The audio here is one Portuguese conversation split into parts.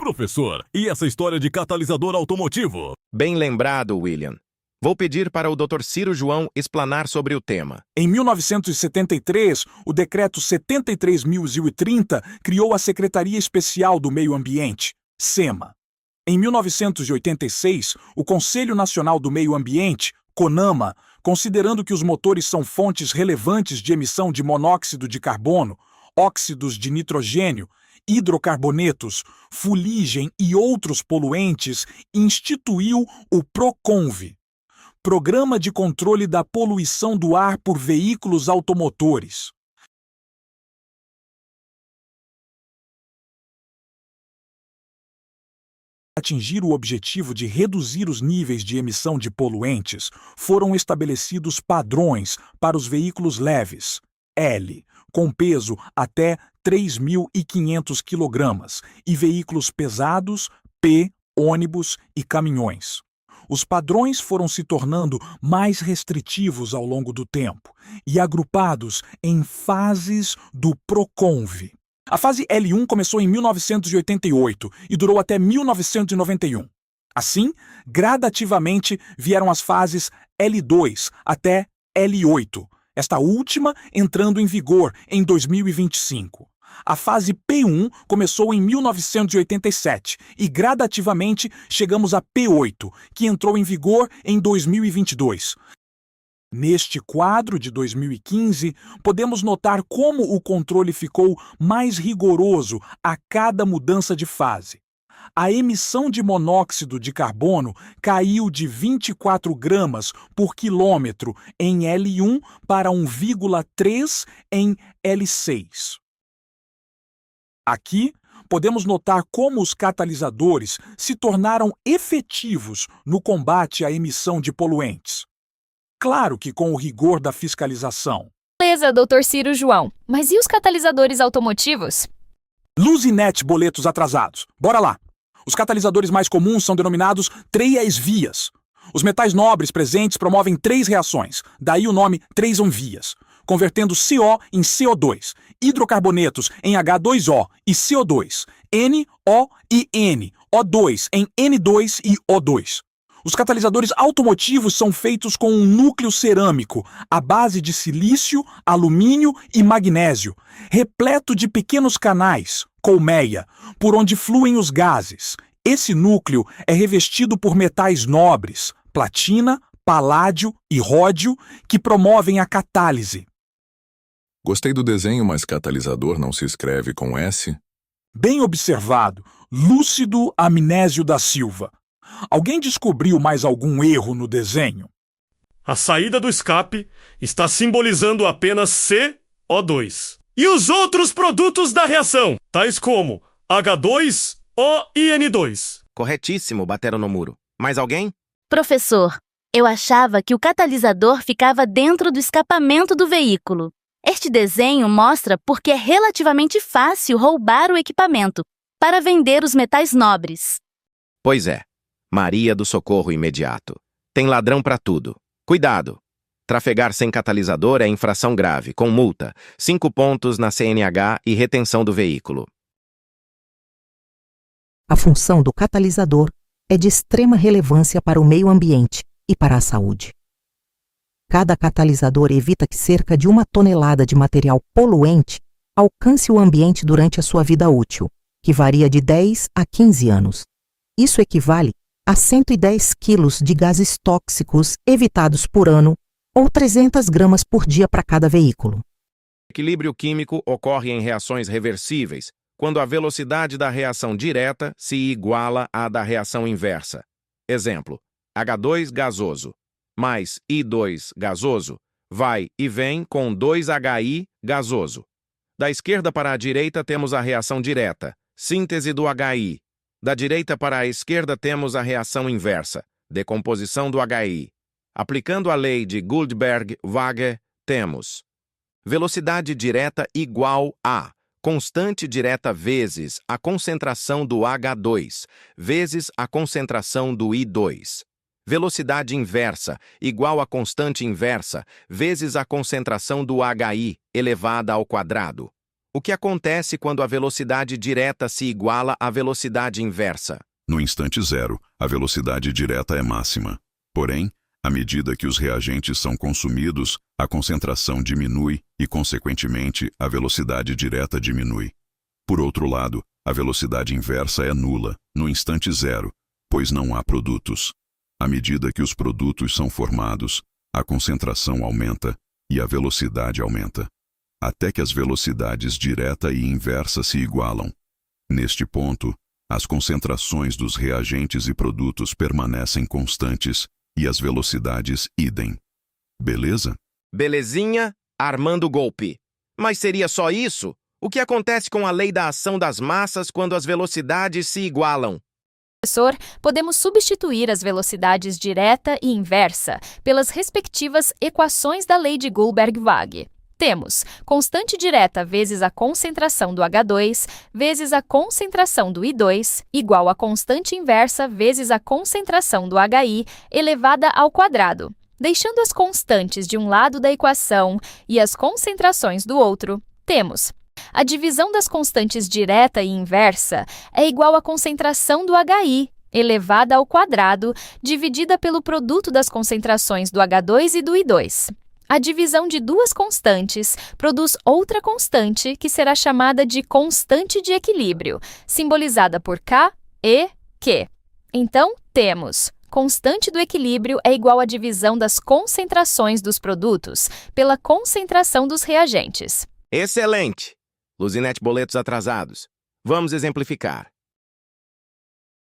Professor, e essa história de catalisador automotivo? Bem lembrado, William. Vou pedir para o Dr. Ciro João explanar sobre o tema. Em 1973, o Decreto 73.030 criou a Secretaria Especial do Meio Ambiente, SEMA. Em 1986, o Conselho Nacional do Meio Ambiente, CONAMA, considerando que os motores são fontes relevantes de emissão de monóxido de carbono, óxidos de nitrogênio, hidrocarbonetos, fuligem e outros poluentes, instituiu o PROCONV, Programa de Controle da Poluição do Ar por Veículos Automotores. Para atingir o objetivo de reduzir os níveis de emissão de poluentes, foram estabelecidos padrões para os veículos leves, L, com peso até 3.500 kg, e veículos pesados, P, ônibus e caminhões. Os padrões foram se tornando mais restritivos ao longo do tempo e agrupados em fases do PROCONV. A fase L1 começou em 1988 e durou até 1991. Assim, gradativamente vieram as fases L2 até L8, esta última entrando em vigor em 2025. A fase P1 começou em 1987 e gradativamente chegamos a P8, que entrou em vigor em 2022. Neste quadro de 2015, podemos notar como o controle ficou mais rigoroso a cada mudança de fase. A emissão de monóxido de carbono caiu de 24 gramas por quilômetro em L1 para 1,3 em L6. Aqui, podemos notar como os catalisadores se tornaram efetivos no combate à emissão de poluentes. Claro que com o rigor da fiscalização. Beleza, Dr. Ciro João. Mas e os catalisadores automotivos? Luz e net boletos atrasados. Bora lá! Os catalisadores mais comuns são denominados 3S-vias. Os metais nobres presentes promovem 3 reações, daí o nome 3-on-vias, convertendo CO em CO2, hidrocarbonetos em H2O e CO2, N, O e N, O2 em N2 e O2. Os catalisadores automotivos são feitos com um núcleo cerâmico, à base de silício, alumínio e magnésio, repleto de pequenos canais, colmeia, por onde fluem os gases. Esse núcleo é revestido por metais nobres, platina, paládio e ródio, que promovem a catálise. Gostei do desenho, mas catalisador não se escreve com S? Bem observado, Lúcido Amnésio da Silva. Alguém descobriu mais algum erro no desenho? A saída do escape está simbolizando apenas CO2. E os outros produtos da reação, tais como H2O e N2. Corretíssimo, bateram no muro. Mais alguém? Professor, eu achava que o catalisador ficava dentro do escapamento do veículo. Este desenho mostra porque é relativamente fácil roubar o equipamento para vender os metais nobres. Pois é. Maria do Socorro Imediato. Tem ladrão para tudo. Cuidado! Trafegar sem catalisador é infração grave, com multa, 5 pontos na CNH e retenção do veículo. A função do catalisador é de extrema relevância para o meio ambiente e para a saúde. Cada catalisador evita que cerca de 1 tonelada de material poluente alcance o ambiente durante a sua vida útil, que varia de 10 a 15 anos. Isso equivale a 110 quilos de gases tóxicos evitados por ano ou 300 gramas por dia para cada veículo. O equilíbrio químico ocorre em reações reversíveis, quando a velocidade da reação direta se iguala à da reação inversa. Exemplo, H2 gasoso mais I2 gasoso vai e vem com 2HI gasoso. Da esquerda para a direita temos a reação direta, síntese do HI. Da direita para a esquerda temos a reação inversa, decomposição do HI. Aplicando a lei de Guldberg-Wager, temos velocidade direta igual a constante direta vezes a concentração do H2 vezes a concentração do I2. Velocidade inversa igual a constante inversa vezes a concentração do HI elevada ao quadrado. O que acontece quando a velocidade direta se iguala à velocidade inversa? No instante zero, a velocidade direta é máxima. Porém, à medida que os reagentes são consumidos, a concentração diminui e, consequentemente, a velocidade direta diminui. Por outro lado, a velocidade inversa é nula, no instante zero, pois não há produtos. À medida que os produtos são formados, a concentração aumenta e a velocidade aumenta, até que as velocidades direta e inversa se igualam. Neste ponto, as concentrações dos reagentes e produtos permanecem constantes e as velocidades idem. Beleza? Belezinha, armando o golpe. Mas seria só isso? O que acontece com a lei da ação das massas quando as velocidades se igualam? Professor, podemos substituir as velocidades direta e inversa pelas respectivas equações da lei de Goldberg-Waage. Temos constante direta vezes a concentração do H2 vezes a concentração do I2 igual a constante inversa vezes a concentração do HI elevada ao quadrado. Deixando as constantes de um lado da equação e as concentrações do outro, temos a divisão das constantes direta e inversa é igual à concentração do HI elevada ao quadrado dividida pelo produto das concentrações do H2 e do I2. A divisão de duas constantes produz outra constante que será chamada de constante de equilíbrio, simbolizada por K, E, Q. Então, temos constante do equilíbrio é igual à divisão das concentrações dos produtos pela concentração dos reagentes. Excelente! Luzinete boletos atrasados. Vamos exemplificar.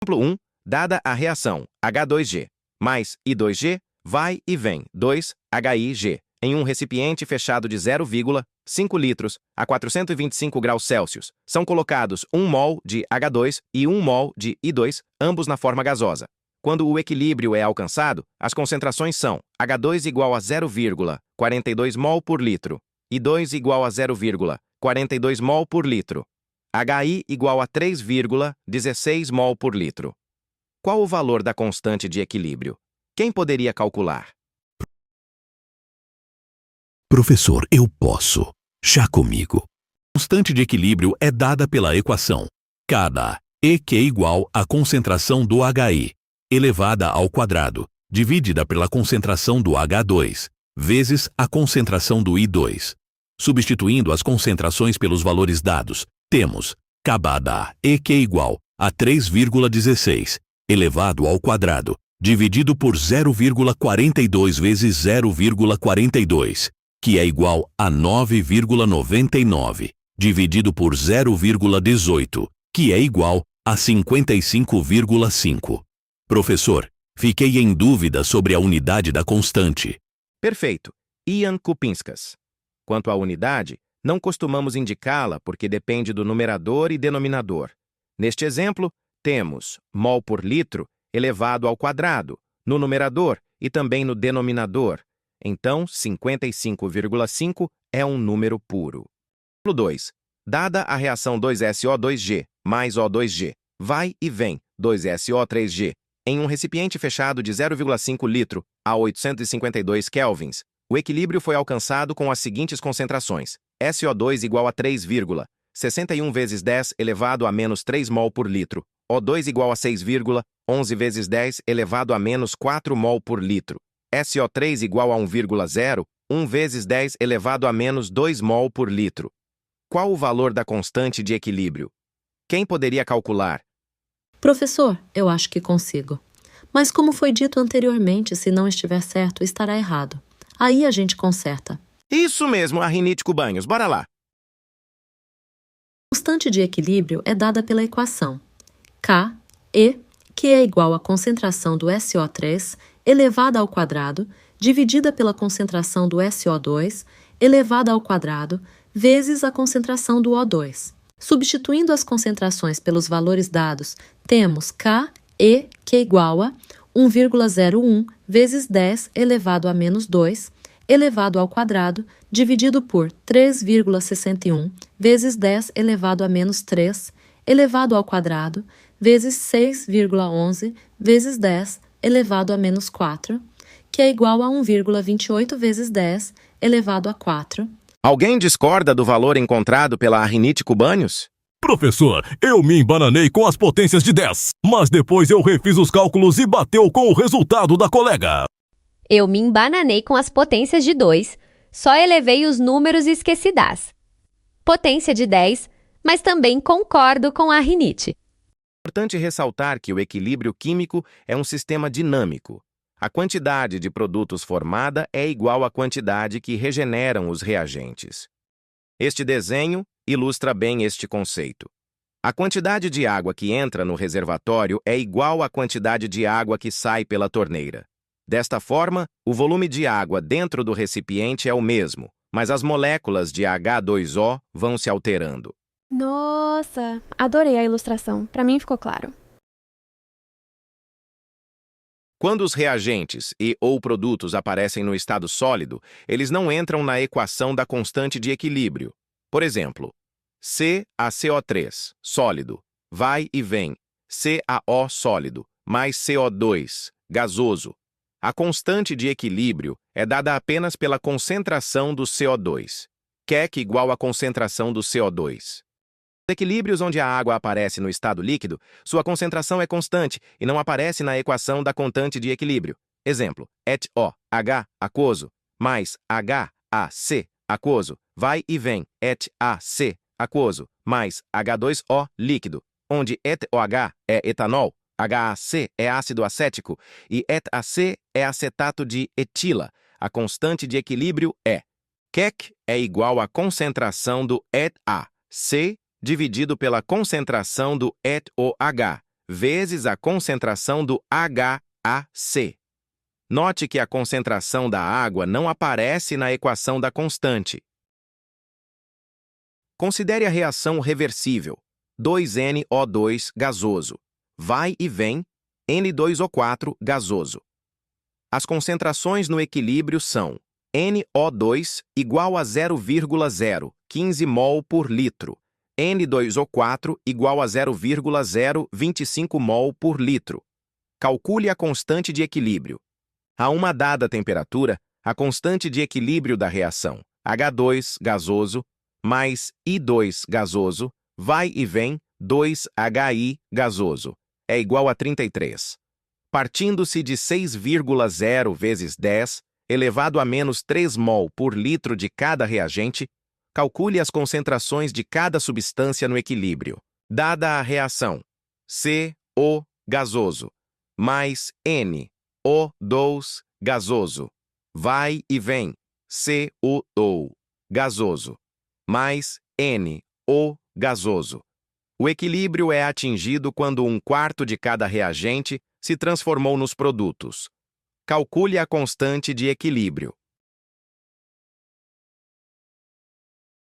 Exemplo 1. Dada a reação H2G mais I2G, vai e vem 2HIG em um recipiente fechado de 0,5 litros a 425 graus Celsius. São colocados 1 mol de H2 e 1 mol de I2, ambos na forma gasosa. Quando o equilíbrio é alcançado, as concentrações são H2 igual a 0,42 mol por litro, I2 igual a 0,42 mol por litro, HI igual a 3,16 mol por litro. Qual o valor da constante de equilíbrio? Quem poderia calcular? Professor, eu posso. Já comigo. A constante de equilíbrio é dada pela equação cada EQ igual à concentração do HI elevada ao quadrado, dividida pela concentração do H2, vezes a concentração do I2. Substituindo as concentrações pelos valores dados, temos cada EQ igual a 3,16 elevado ao quadrado, dividido por 0,42 vezes 0,42, que é igual a 9,99, dividido por 0,18, que é igual a 55,5. Professor, fiquei em dúvida sobre a unidade da constante. Perfeito. Ian Kupinskas. Quanto à unidade, não costumamos indicá-la porque depende do numerador e denominador. Neste exemplo, temos mol por litro elevado ao quadrado, no numerador e também no denominador. Então, 55,5 é um número puro. Exemplo 2. Dada a reação 2SO2G mais O2G, vai e vem 2SO3G, em um recipiente fechado de 0,5 litro a 852 kelvins, o equilíbrio foi alcançado com as seguintes concentrações: SO2 igual a 3,61 vezes 10 elevado a menos 3 mol por litro, O2 igual a 6,11 vezes 10 elevado a menos 4 mol por litro, SO3 igual a 1,01 vezes 10 elevado a menos 2 mol por litro. Qual o valor da constante de equilíbrio? Quem poderia calcular? Professor, eu acho que consigo. Mas como foi dito anteriormente, se não estiver certo, estará errado. Aí a gente conserta. Isso mesmo, Arrinite Cubanhos. Bora lá. A constante de equilíbrio é dada pela equação K, E, que é igual à concentração do SO3 elevada ao quadrado, dividida pela concentração do SO2 elevada ao quadrado, vezes a concentração do O2. Substituindo as concentrações pelos valores dados, temos K, E, que é igual a 1,01 vezes 10 elevado a menos 2, elevado ao quadrado, dividido por 3,61 vezes 10 elevado a menos 3, elevado ao quadrado, vezes 6,11 vezes 10 elevado a menos 4, que é igual a 1,28 vezes 10 elevado a 4, Alguém discorda do valor encontrado pela Arrinite Cubanos? Professor, eu me embananei com as potências de 10, mas depois eu refiz os cálculos e bateu com o resultado da colega. Eu me embananei com as potências de 2, só elevei os números e esqueci das. Potência de 10, mas também concordo com a Arrinite. É importante ressaltar que o equilíbrio químico é um sistema dinâmico. A quantidade de produtos formada é igual à quantidade que regeneram os reagentes. Este desenho ilustra bem este conceito. A quantidade de água que entra no reservatório é igual à quantidade de água que sai pela torneira. Desta forma, o volume de água dentro do recipiente é o mesmo, mas as moléculas de H2O vão se alterando. Nossa, adorei a ilustração. Para mim ficou claro. Quando os reagentes ou produtos aparecem no estado sólido, eles não entram na equação da constante de equilíbrio. Por exemplo, CaCO3, sólido, vai e vem, CaO sólido, mais CO2, gasoso. A constante de equilíbrio é dada apenas pela concentração do CO2, QEC igual à concentração do CO2. Nos equilíbrios onde a água aparece no estado líquido, sua concentração é constante e não aparece na equação da constante de equilíbrio. Exemplo, EtOH, aquoso, mais HAC, aquoso, vai e vem, EtAC, aquoso, mais H2O, líquido, onde EtOH é etanol, HAC é ácido acético e EtAC é acetato de etila. A constante de equilíbrio é QEC é igual à concentração do EtAC dividido pela concentração do EtOH, vezes a concentração do HAC. Note que a concentração da água não aparece na equação da constante. Considere a reação reversível. 2NO2 gasoso. Vai e vem, N2O4 gasoso. As concentrações no equilíbrio são NO2 igual a 0,015 mol por litro, N2O4 igual a 0,025 mol por litro. Calcule a constante de equilíbrio. A uma dada temperatura, a constante de equilíbrio da reação H2 gasoso mais I2 gasoso vai e vem 2HI gasoso é igual a 33. Partindo-se de 6,0 vezes 10 elevado a menos 3 mol por litro de cada reagente, calcule as concentrações de cada substância no equilíbrio. Dada a reação CO gasoso mais NO2 gasoso, vai e vem CO2 gasoso mais NO gasoso. O equilíbrio é atingido quando 1/4 de cada reagente se transformou nos produtos. Calcule a constante de equilíbrio.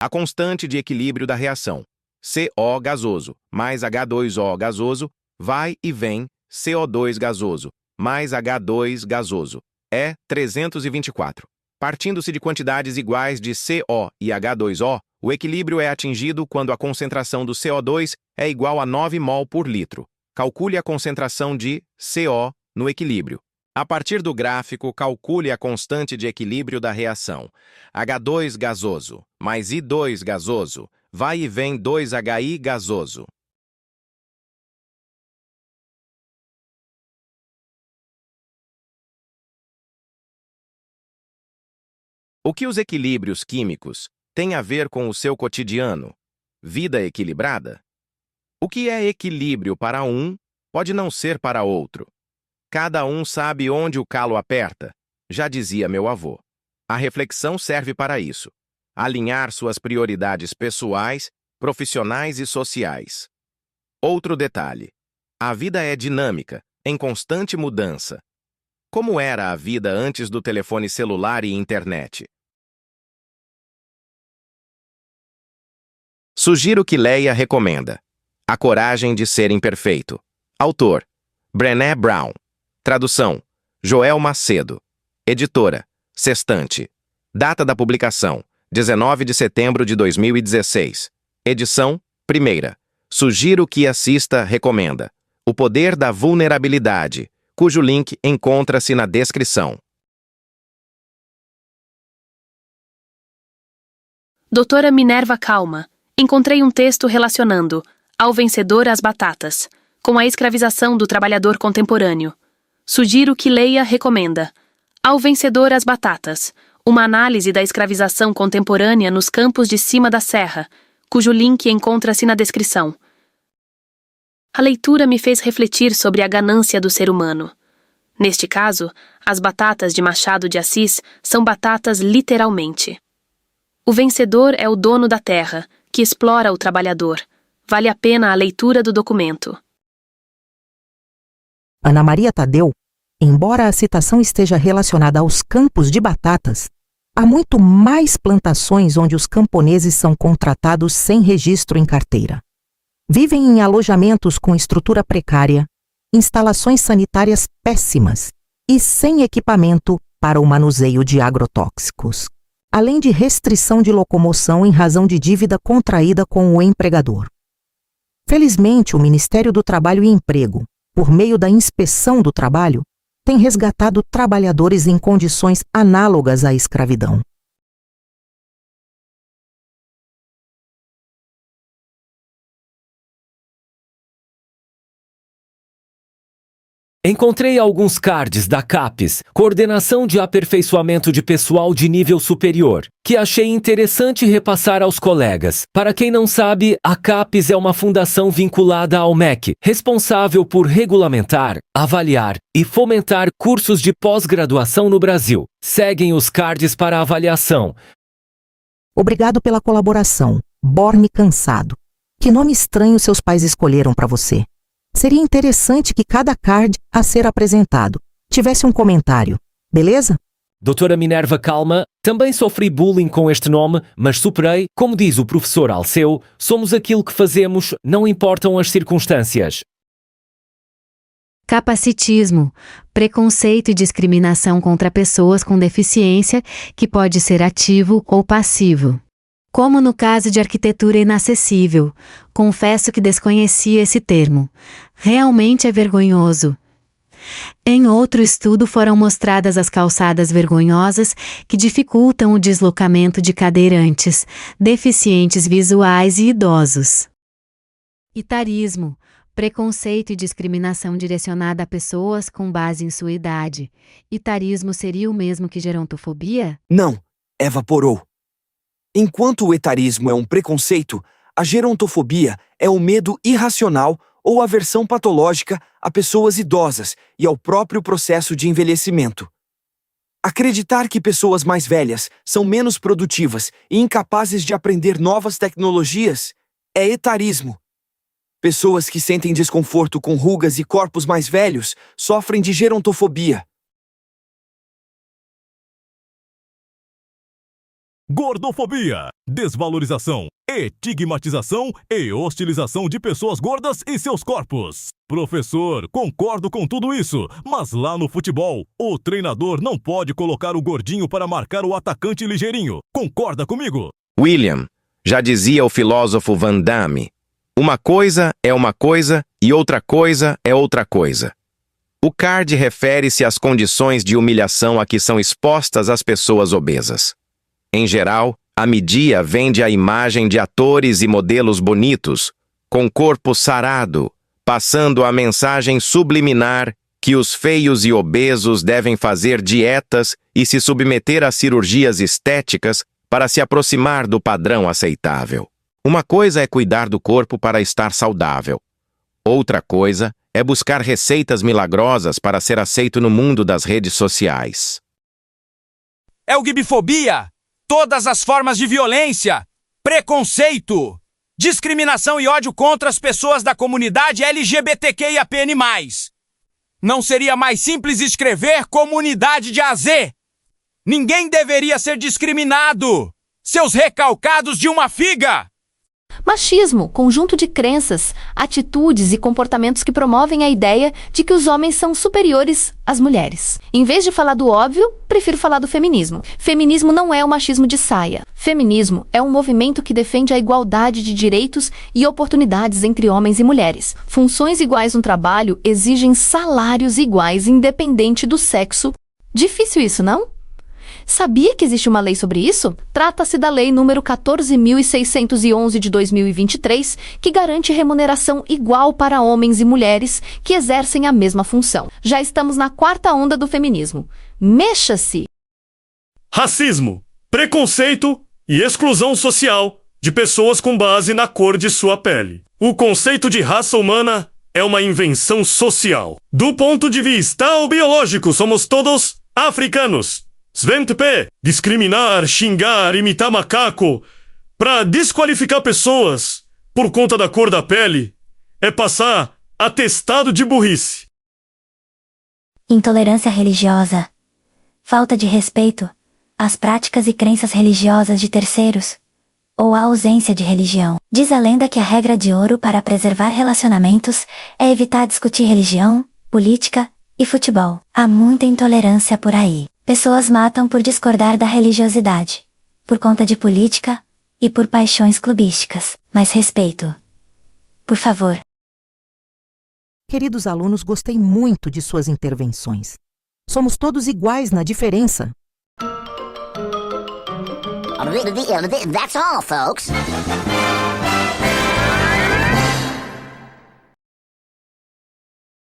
A constante de equilíbrio da reação CO gasoso mais H2O gasoso vai e vem CO2 gasoso mais H2 gasoso é 324. Partindo-se de quantidades iguais de CO e H2O, o equilíbrio é atingido quando a concentração do CO2 é igual a 9 mol por litro. Calcule a concentração de CO no equilíbrio. A partir do gráfico, calcule a constante de equilíbrio da reação H2 gasoso mais I2 gasoso vai e vem 2HI gasoso. O que os equilíbrios químicos têm a ver com o seu cotidiano? Vida equilibrada? O que é equilíbrio para um pode não ser para outro. Cada um sabe onde o calo aperta, já dizia meu avô. A reflexão serve para isso. Alinhar suas prioridades pessoais, profissionais e sociais. Outro detalhe. A vida é dinâmica, em constante mudança. Como era a vida antes do telefone celular e internet? Sugiro que Leia recomenda A Coragem de Ser Imperfeito. Autor: Brené Brown. Tradução: Joel Macedo. Editora: Sextante. Data da publicação: 19 de setembro de 2016. Edição: Primeira. Sugiro que assista recomenda O Poder da Vulnerabilidade, cujo link encontra-se na descrição. Doutora Minerva Calma, encontrei um texto relacionando Ao Vencedor as Batatas com a escravização do trabalhador contemporâneo. Sugiro que leia recomenda Ao Vencedor as Batatas, uma análise da escravização contemporânea nos campos de cima da serra, cujo link encontra-se na descrição. A leitura me fez refletir sobre a ganância do ser humano. Neste caso, as batatas de Machado de Assis são batatas literalmente. O vencedor é o dono da terra, que explora o trabalhador. Vale a pena a leitura do documento. Ana Maria Tadeu, embora a citação esteja relacionada aos campos de batatas, há muito mais plantações onde os camponeses são contratados sem registro em carteira. Vivem em alojamentos com estrutura precária, instalações sanitárias péssimas e sem equipamento para o manuseio de agrotóxicos, além de restrição de locomoção em razão de dívida contraída com o empregador. Felizmente, o Ministério do Trabalho e Emprego, por meio da Inspeção do Trabalho, tem resgatado trabalhadores em condições análogas à escravidão. Encontrei alguns cards da CAPES, Coordenação de Aperfeiçoamento de Pessoal de Nível Superior, que achei interessante repassar aos colegas. Para quem não sabe, a CAPES é uma fundação vinculada ao MEC, responsável por regulamentar, avaliar e fomentar cursos de pós-graduação no Brasil. Seguem os cards para avaliação. Obrigado pela colaboração, Borne Cansado. Que nome estranho seus pais escolheram para você? Seria interessante que cada card a ser apresentado tivesse um comentário, beleza? Doutora Minerva Calma, também sofri bullying com este nome, mas superei. Como diz o professor Alceu, somos aquilo que fazemos, não importam as circunstâncias. Capacitismo, preconceito e discriminação contra pessoas com deficiência, que pode ser ativo ou passivo. Como no caso de arquitetura inacessível, confesso que desconhecia esse termo. Realmente é vergonhoso. Em outro estudo foram mostradas as calçadas vergonhosas que dificultam o deslocamento de cadeirantes, deficientes visuais e idosos. Etarismo, preconceito e discriminação direcionada a pessoas com base em sua idade. Etarismo seria o mesmo que gerontofobia? Não, evaporou. Enquanto o etarismo é um preconceito, a gerontofobia é o medo irracional ou aversão patológica a pessoas idosas e ao próprio processo de envelhecimento. Acreditar que pessoas mais velhas são menos produtivas e incapazes de aprender novas tecnologias é etarismo. Pessoas que sentem desconforto com rugas e corpos mais velhos sofrem de gerontofobia. Gordofobia, desvalorização, estigmatização e hostilização de pessoas gordas e seus corpos. Professor, concordo com tudo isso, mas lá no futebol, o treinador não pode colocar o gordinho para marcar o atacante ligeirinho. Concorda comigo? William, já dizia o filósofo Van Damme, uma coisa é uma coisa e outra coisa é outra coisa. O card refere-se às condições de humilhação a que são expostas as pessoas obesas. Em geral, a mídia vende a imagem de atores e modelos bonitos, com corpo sarado, passando a mensagem subliminar que os feios e obesos devem fazer dietas e se submeter a cirurgias estéticas para se aproximar do padrão aceitável. Uma coisa é cuidar do corpo para estar saudável. Outra coisa é buscar receitas milagrosas para ser aceito no mundo das redes sociais. LGBTfobia! Todas as formas de violência, preconceito, discriminação e ódio contra as pessoas da comunidade LGBTQIAPN+. Não seria mais simples escrever comunidade de AZ? Ninguém deveria ser discriminado! Seus recalcados de uma figa! Machismo, conjunto de crenças, atitudes e comportamentos que promovem a ideia de que os homens são superiores às mulheres. Em vez de falar do óbvio, prefiro falar do feminismo. Feminismo não é o machismo de saia. Feminismo é um movimento que defende a igualdade de direitos e oportunidades entre homens e mulheres. Funções iguais no trabalho exigem salários iguais independente do sexo. Difícil isso, não? Sabia que existe uma lei sobre isso? Trata-se da Lei número 14.611 de 2023, que garante remuneração igual para homens e mulheres que exercem a mesma função. Já estamos na quarta onda do feminismo. Mexa-se! Racismo, preconceito e exclusão social de pessoas com base na cor de sua pele. O conceito de raça humana é uma invenção social. Do ponto de vista biológico, somos todos africanos. Sventp, discriminar, xingar, imitar macaco, para desqualificar pessoas por conta da cor da pele, é passar atestado de burrice. Intolerância religiosa, falta de respeito às práticas e crenças religiosas de terceiros, ou a ausência de religião. Diz a lenda que a regra de ouro para preservar relacionamentos é evitar discutir religião, política e futebol. Há muita intolerância por aí. Pessoas matam por discordar da religiosidade, por conta de política e por paixões clubísticas. Mas respeito. Por favor. Queridos alunos, gostei muito de suas intervenções. Somos todos iguais na diferença. That's all, folks.